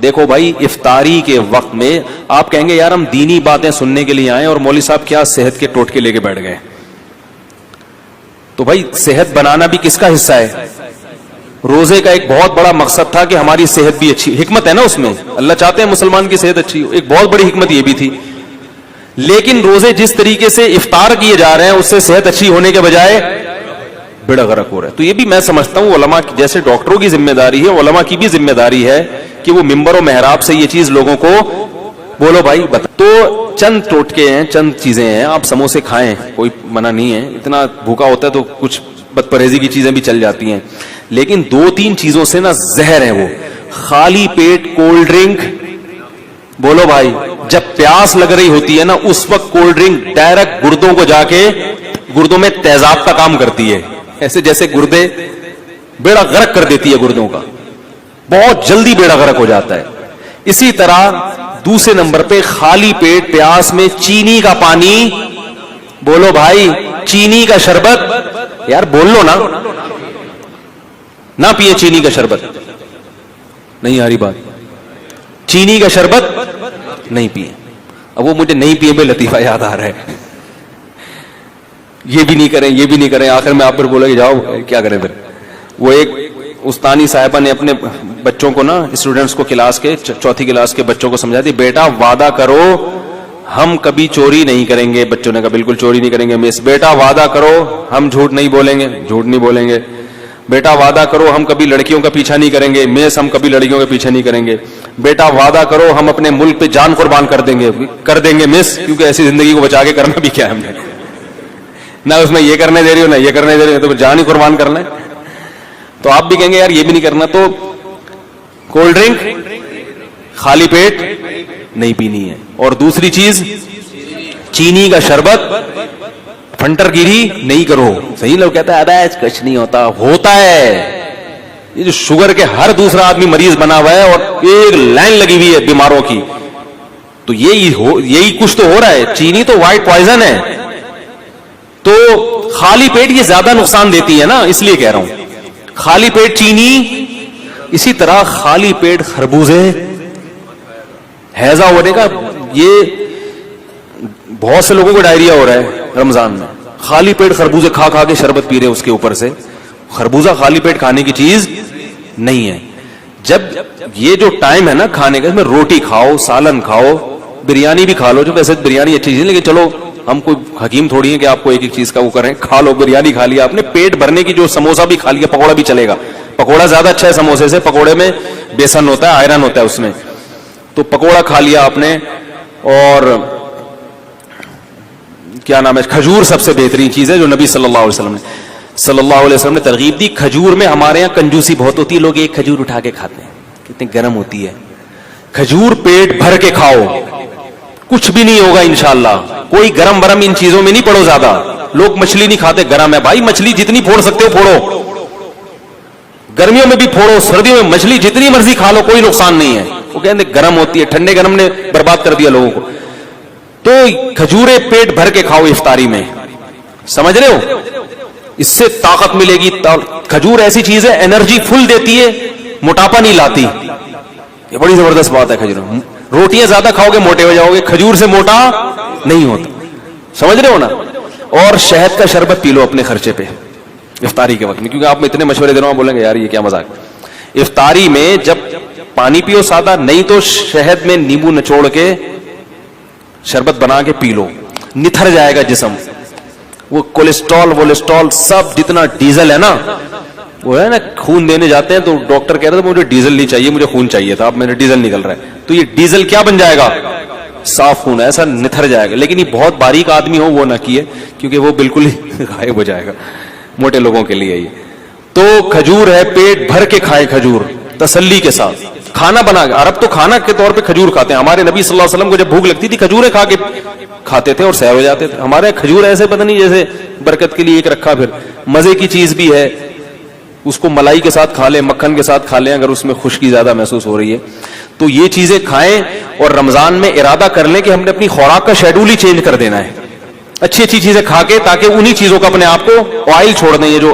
دیکھو بھائی افطاری کے وقت میں آپ کہیں گے یار ہم دینی باتیں سننے کے لیے آئے اور مولوی صاحب کیا صحت کے ٹوٹکے لے کے بیٹھ گئے. تو بھائی صحت بنانا بھی کس کا حصہ ہے؟ روزے کا ایک بہت بڑا مقصد تھا کہ ہماری صحت بھی اچھی, حکمت ہے نا اس میں, اللہ چاہتے ہیں مسلمان کی صحت اچھی ہو, ایک بہت بڑی حکمت یہ بھی تھی. لیکن روزے جس طریقے سے افطار کیے جا رہے ہیں اس سے صحت اچھی ہونے کے بجائے بیڑا غرق ہو رہا ہے. تو یہ بھی میں سمجھتا ہوں علماء جیسے ڈاکٹروں کی ذمہ داری ہے, علماء کی بھی ذمہ داری ہے کہ وہ منبر و محراب سے یہ چیز لوگوں کو بولو بھائی بتا. تو چند ٹوٹکے ہیں, چند چیزیں ہیں, آپ سموسے کھائیں, کوئی منع نہیں ہے, اتنا بھوکا ہوتا ہے تو کچھ بد پرہیزی کی چیزیں بھی چل جاتی ہیں, لیکن 2-3 چیزوں سے نا زہر ہے وہ. خالی پیٹ کولڈ ڈرنک, بولو بھائی, جب پیاس لگ رہی ہوتی ہے نا اس وقت کولڈ ڈرنک ڈائریکٹ گردوں کو جا کے گردوں میں تیزاب کا کام کرتی ہے, ایسے جیسے گردے بیڑا غرق کر دیتی ہے گردوں کا, بہت جلدی بیڑا غرق ہو جاتا ہے. اسی طرح دوسرے نمبر پہ خالی پیٹ پیاس میں چینی کا پانی, بولو بھائی چینی کا شربت, یار بول لو نا, نہ پیے چینی کا شربت, نہیں آ رہی بات, چینی کا شربت نہیں پیے. اب وہ مجھے نہیں پیے بے لطیفہ یاد آ رہا ہے, یہ بھی نہیں کریں یہ بھی نہیں کریں, آخر میں آپ پر بولے کہ جاؤ کیا کریں پھر. وہ ایک استانی صاحبہ نے اپنے بچوں کو نا, اسٹوڈنٹس کو, کلاس کے 4تھی کلاس کے بچوں کو سمجھا دی, بیٹا وعدہ کرو ہم کبھی چوری نہیں کریں گے. بچوں نے کہا بالکل چوری نہیں کریں گے مس. بیٹا وعدہ کرو ہم جھوٹ نہیں بولیں گے. جھوٹ نہیں بولیں گے. بیٹا وعدہ کرو ہم کبھی لڑکیوں کا پیچھا نہیں کریں گے. مس ہم کبھی لڑکیوں کا پیچھا نہیں کریں گے. بیٹا وعدہ کرو ہم اپنے ملک پہ جان قربان کر دیں گے مس, کیونکہ ایسی زندگی کو بچا کے کرنا بھی کیا ہے ہم نے, نہ اس میں یہ کرنے دے رہی ہو نہ یہ کرنے دے رہی ہو, تو جان ہی قربان کرنا ہے. تو آپ بھی کہیں گے یار یہ بھی نہیں کرنا, تو کولڈ ڈرنک خالی پیٹ نہیں پینی ہے. اور دوسری چیز چینی کا شربت, فنٹر گیری نہیں کرو. صحیح لوگ کہتا ہے ابے کچھ نہیں ہوتا, ہوتا ہے. یہ جو شوگر کے ہر دوسرا آدمی مریض بنا ہوا ہے اور ایک لائن لگی ہوئی ہے بیماروں کی, تو یہی کچھ تو ہو رہا ہے. چینی تو وائٹ پوائزن ہے, تو خالی پیٹ یہ زیادہ نقصان دیتی ہے نا, اس لیے کہہ رہا ہوں خالی پیٹ چینی. اسی طرح خالی پیٹ خربوزے, ہیضہ ہونے کا, یہ بہت سے لوگوں کو ڈائریا ہو رہا ہے رمضان میں, خالی پیٹ خربوزے کھا کھا کے شربت پی رہے اس کے اوپر سے. خربوزہ خالی پیٹ کھانے کی چیز نہیں ہے. جب یہ جو ٹائم ہے نا کھانے کا, اس میں روٹی کھاؤ, سالن کھاؤ, بریانی بھی کھا لو, جو ویسے بریانی اچھی چیز ہے لیکن چلو ہم کوئی حکیم تھوڑی ہیں کہ آپ کو ایک ایک چیز کا وہ کریں. کھا لو, بریانی کھا لیا آپ نے, پیٹ بھرنے کی, جو سموسہ بھی کھا لیا, پکوڑا بھی چلے گا. پکوڑا زیادہ اچھا ہے سموسے سے, پکوڑے میں بیسن ہوتا ہے, آئرن ہوتا ہے اس میں, تو پکوڑا کھا لیا آپ نے. اور کیا نام ہے, کھجور سب سے بہترین چیز ہے جو نبی صلی اللہ علیہ وسلم نے ترغیب دی. کھجور میں ہمارے یہاں کنجوسی بہت ہوتی ہے, لوگ ایک کھجور اٹھا کے کھاتے ہیں, کتنی گرم ہوتی ہے. کھجور پیٹ بھر کے کھاؤ, کچھ بھی نہیں ہوگا انشاءاللہ. کوئی گرم برم ان چیزوں میں نہیں پڑو زیادہ. لوگ مچھلی نہیں کھاتے, گرم ہے بھائی, مچھلی جتنی پھوڑ سکتے ہو پھوڑو, گرمیوں میں بھی پھوڑو, سردیوں میں مچھلی جتنی مرضی کھا لو, کوئی نقصان نہیں ہے. وہ کہتے ہیں گرم ہوتی ہے, ٹھنڈے گرم نے برباد کر دیا لوگوں کو. تو کھجورے پیٹ بھر کے کھاؤ افطاری میں, سمجھ رہے ہو, اس سے طاقت ملے گی. کھجور ایسی چیز ہے انرجی فل دیتی ہے, موٹاپا نہیں لاتی. یہ بڑی زبردست بات ہے کھجور. روٹیاں زیادہ کھاؤ گے موٹے ہو جاؤ گے, کھجور سے موٹا نہیں ہوتا, سمجھ رہے ہو نا. اور شہد کا شربت پی لو اپنے خرچے پہ افطاری کے وقت میں, کیونکہ آپ میں اتنے مشورے دے رہا ہوں, بولیں گے یار یہ کیا مذاق. افطاری میں جب پانی پیو سادہ, نہیں تو شہد میں نیمبو نچوڑ کے شربت بنا کے پی لو, نتھر جائے گا جسم. وہ کولیسٹرول سب جتنا ڈیزل ہے نا, وہ ہے نا, خون دینے جاتے ہیں تو ڈاکٹر کہہ رہا تھا مجھے ڈیزل نہیں چاہیے, مجھے خون چاہیے تھا, اب میرا ڈیزل نکل رہا ہے. تو یہ ڈیزل کیا بن جائے گا, صاف خون, ایسا نتھر جائے گا. لیکن یہ بہت باریک آدمی ہو وہ نہ کیے, کیونکہ وہ بالکل ہی غائب ہو جائے گا, موٹے لوگوں کے لیے یہ. تو کھجور ہے, پیٹ بھر کے کھائے کھجور تسلی کے ساتھ. کھانا بنا, عرب تو کھانا کے طور پہ کھجور کھاتے ہیں. ہمارے نبی صلی اللہ علیہ وسلم کو جب بھوک لگتی تھی کھجوریں کھا کے کھاتے تھے اور سیر ہو جاتے تھے. ہمارے کھجور ایسے پتہ نہیں جیسے برکت کے لیے ایک رکھا, پھر مزے کی چیز بھی ہے, اس کو ملائی کے ساتھ کھا لیں, مکھن کے ساتھ کھا لیں اگر اس میں خشکی زیادہ محسوس ہو رہی ہے. تو یہ چیزیں کھائیں, اور رمضان میں ارادہ کر لیں کہ ہم نے اپنی خوراک کا شیڈول ہی چینج کر دینا ہے, اچھی اچھی چیزیں کھا کے, تاکہ انہی چیزوں کا اپنے آپ کو آئل چھوڑ دیں. یہ جو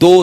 2